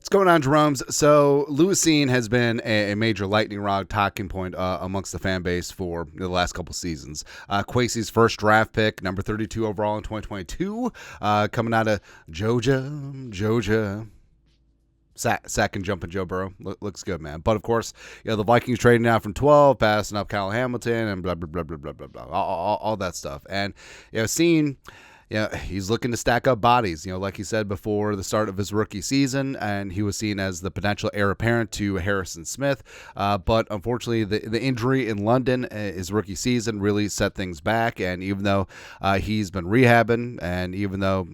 What's going on, Jerome's? So, Lewis Cine has been a major lightning rod talking point amongst the fan base for the last couple seasons. Kwesi's first draft pick, number 32 overall in 2022, coming out of Georgia. Sack and jumping Joe Burrow. Looks good, man. But, of course, the Vikings trading out from 12, passing up Kyle Hamilton, and blah, blah, blah, blah, blah, blah, blah. All that stuff. And, Cine... he's looking to stack up bodies, like he said before the start of his rookie season, and he was seen as the potential heir apparent to Harrison Smith. But unfortunately, the injury in London, his rookie season, really set things back. And even though he's been rehabbing, and even though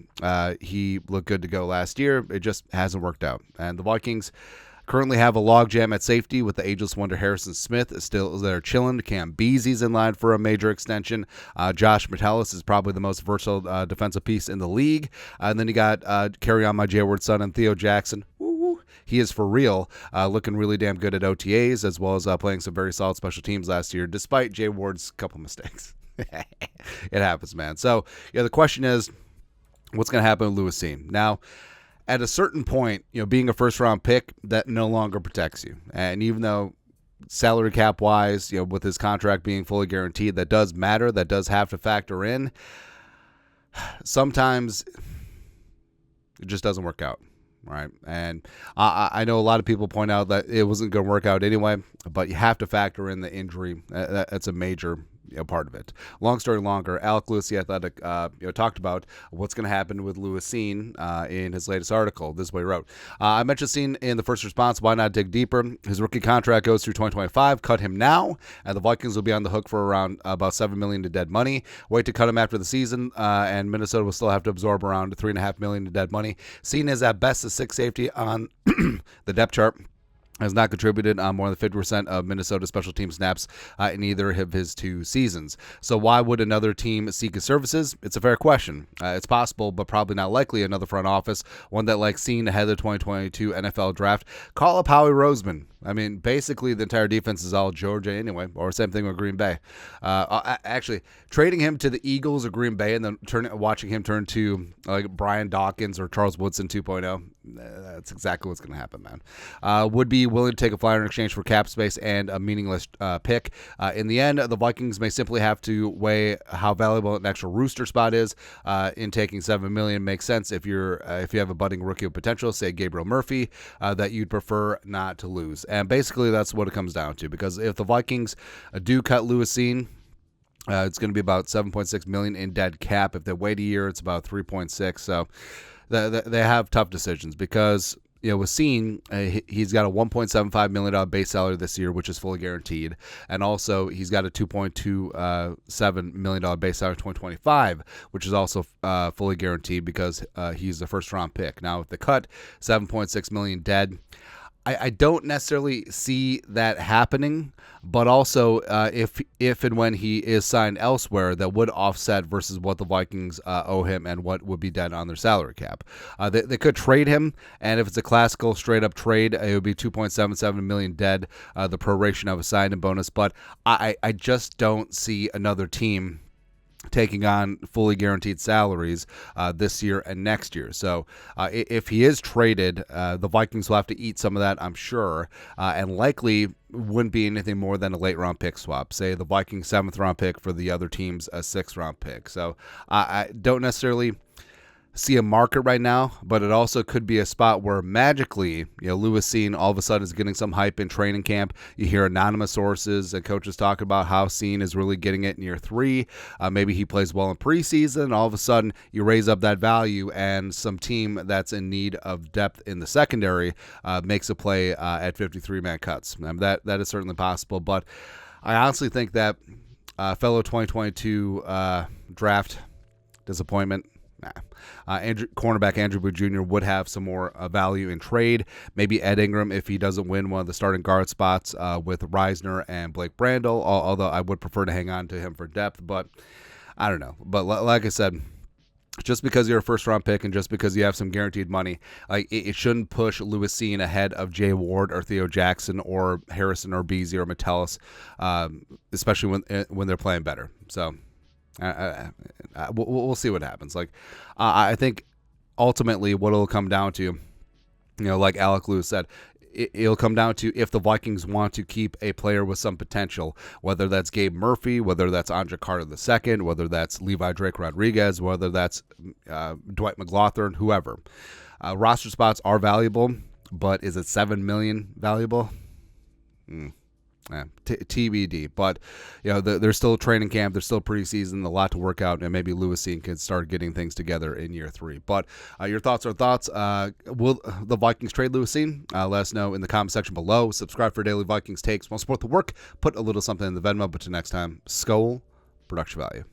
he looked good to go last year, it just hasn't worked out. And the Vikings currently have a logjam at safety with the ageless wonder Harrison Smith still there chilling. Cam Beasley's in line for a major extension. Josh Metellus is probably the most versatile defensive piece in the league. And then you got carry on my J-word son and Theo Jackson. Woo-hoo. He is for real, looking really damn good at OTAs, as well as playing some very solid special teams last year, despite J Ward's couple mistakes. It happens, man. So, the question is, what's going to happen with Lewis Cine? Now, at a certain point, being a first-round pick, that no longer protects you. And even though salary cap-wise, with his contract being fully guaranteed, that does matter, that does have to factor in, sometimes it just doesn't work out, right? And I know a lot of people point out that it wasn't going to work out anyway, but you have to factor in the injury. That's a major part of it. Long story longer, Alec Lewis, the Athletic, talked about what's going to happen with Lewis Cine in his latest article. This is what he wrote. I mentioned Cine in the first response. Why not dig deeper? His rookie contract goes through 2025. Cut him now, and the Vikings will be on the hook for around about $7 million to dead money. Wait to cut him after the season, and Minnesota will still have to absorb around $3.5 million to dead money. Cine is at best a sixth safety on the depth chart. Has not contributed on more than 50% of Minnesota special team snaps in either of his two seasons. So why would another team seek his services? It's a fair question. It's possible, but probably not likely. Another front office, one that likes Cine ahead of the 2022 NFL draft. Call up Howie Roseman. I mean, basically, the entire defense is all Georgia anyway, or same thing with Green Bay. Actually, trading him to the Eagles or Green Bay and then watching him turn to like Brian Dawkins or Charles Woodson 2.0, that's exactly what's going to happen, man. Would be willing to take a flyer in exchange for cap space and a meaningless pick. In the end, the Vikings may simply have to weigh how valuable an extra rooster spot is. In taking $7 million makes sense if you have a budding rookie of potential, say Gabriel Murphy, that you'd prefer not to lose. And basically, that's what it comes down to. Because if the Vikings do cut Lewis Cine, it's going to be about $7.6 million in dead cap. If they wait a year, it's about $3.6. So they have tough decisions because with Cine, he's got a $1.75 million base salary this year, which is fully guaranteed, and also he's got a $2.27 million base salary in 2025, which is also fully guaranteed because he's a first-round pick. Now, if they cut $7.6 million dead, I don't necessarily see that happening, but also if and when he is signed elsewhere, that would offset versus what the Vikings owe him and what would be dead on their salary cap. They could trade him, and if it's a classical straight-up trade, it would be $2.77 million dead, the proration of a sign-in bonus. But I just don't see another team taking on fully guaranteed salaries this year and next year. So if he is traded, the Vikings will have to eat some of that, I'm sure, and likely wouldn't be anything more than a late-round pick swap. Say the Vikings 7th-round pick for the other team's a 6th-round pick. So I don't necessarily see a market right now, but it also could be a spot where magically, Lewis Cine all of a sudden is getting some hype in training camp. You hear anonymous sources and coaches talk about how Cine is really getting it in year 3. Maybe he plays well in preseason. All of a sudden, you raise up that value, and some team that's in need of depth in the secondary makes a play at 53-man cuts. That is certainly possible, but I honestly think that fellow 2022 draft disappointment. Cornerback Andrew Booth Jr. would have some more value in trade. Maybe Ed Ingram if he doesn't win one of the starting guard spots with Reisner and Blake Brandel, although I would prefer to hang on to him for depth. But I don't know. But like I said, just because you're a first-round pick and just because you have some guaranteed money, it shouldn't push Lewis Cine ahead of Jay Ward or Theo Jackson or Harrison or Beasley or Metellus, especially when they're playing better. So we'll see what happens. I think ultimately what it'll come down to Like Alec Lewis said, it'll come down to if the Vikings want to keep a player with some potential, whether that's Gabe Murphy, whether that's Andre Carter II, whether that's Levi Drake Rodriguez, whether that's Dwight McLaughlin, whoever. Roster spots are valuable, but is it $7 million valuable? TBD. But there's still training camp, there's still preseason, a lot to work out, and maybe Lewis Cine can start getting things together in year 3. But your thoughts are thoughts. Will the Vikings trade Lewis Cine? Let us know in the comment section below. Subscribe for daily Vikings takes. Want to support the work? Put a little something in the Venmo. But till next time, Skol, production value.